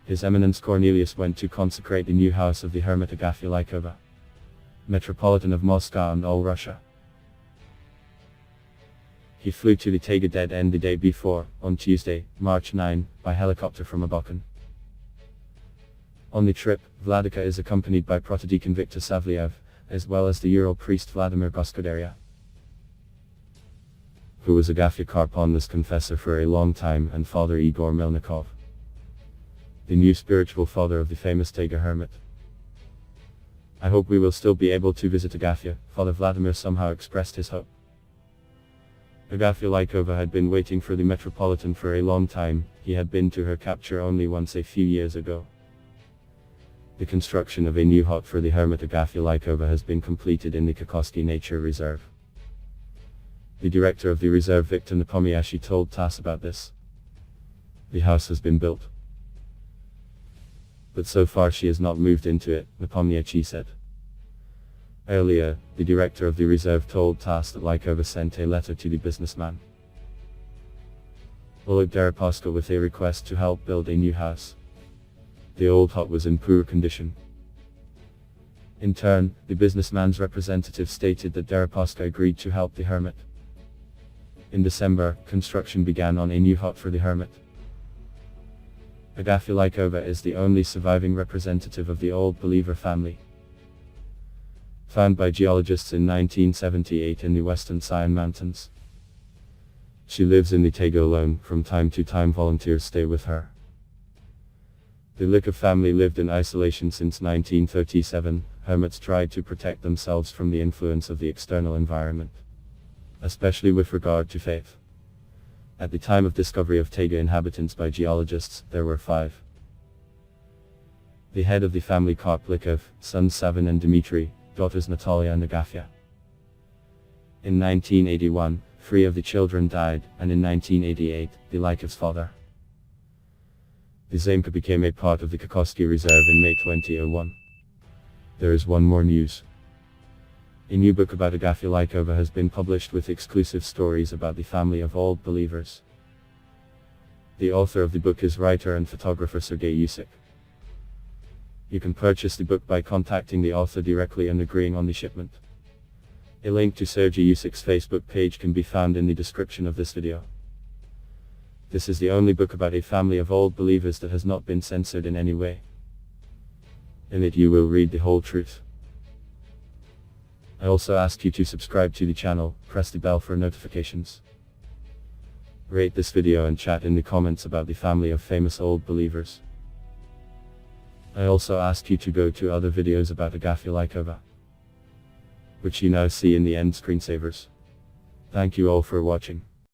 His Eminence Cornelius went to consecrate the new house of the Hermit Agafya Lykova, Metropolitan of Moscow and all Russia. He flew to the Taiga dead end the day before, on Tuesday, March 9, by helicopter from Abakan. On the trip, Vladyka is accompanied by Protodeacon Viktor Savelyev, as well as the Ural priest Vladimir Goshkoderya, who was Agafya Karpovna's confessor for a long time, and Father Igor Mylnikov, the new spiritual father of the famous taiga Hermit. I hope we will still be able to visit Agafya, Father Vladimir somehow expressed his hope. Agafya Lykova had been waiting for the Metropolitan for a long time. He had been to her capture only once a few years ago. The construction of a new hut for the Hermit Agafya Lykova has been completed in the Khakassky Nature Reserve. The director of the reserve, Viktor Nepomnyashchy, told TASS about this. The house has been built, but so far she has not moved into it, Nepomnyashchy said. Earlier, the director of the reserve told TASS that Lykova sent a letter to the businessman Oleg Deripaska with a request to help build a new house. The old hut was in poor condition. In turn, the businessman's representative stated that Deripaska agreed to help the Hermit. In construction began on a new hut for the Hermit. Agafya Lykova is the only surviving representative of the Old Believer family, found by geologists in 1978 in the Western Sion Mountains. She lives in the taiga alone. From time to time volunteers stay with her. The Lykov family lived in isolation since 1937. Hermits tried to protect themselves from the influence of the external environment, especially with regard to faith. At the time of discovery of taiga inhabitants by geologists, there were 5. The head of the family, Karp Lykov, sons Savin and Dmitry, daughters Natalia and Agafya. In 1981, 3 of the children died, and in 1988, the Lykov's father, the Zamka, became a part of the Khakassky Reserve in May 2001. There is one more news. A new book about Agafya Lykova has been published with exclusive stories about the family of Old Believers. The author of the book is writer and photographer Sergei Yusik. You can purchase the book by contacting the author directly and agreeing on the shipment. A link to Sergei Yusik's Facebook page can be found in the description of this video. This is the only book about a family of Old Believers that has not been censored in any way. In it you will read the whole truth. I also ask you to subscribe to the channel, press the bell for notifications. Rate this video and chat in the comments about the family of famous Old Believers. I also ask you to go to other videos about Agafya Lykova, which you now see in the end screensavers. Thank you all for watching.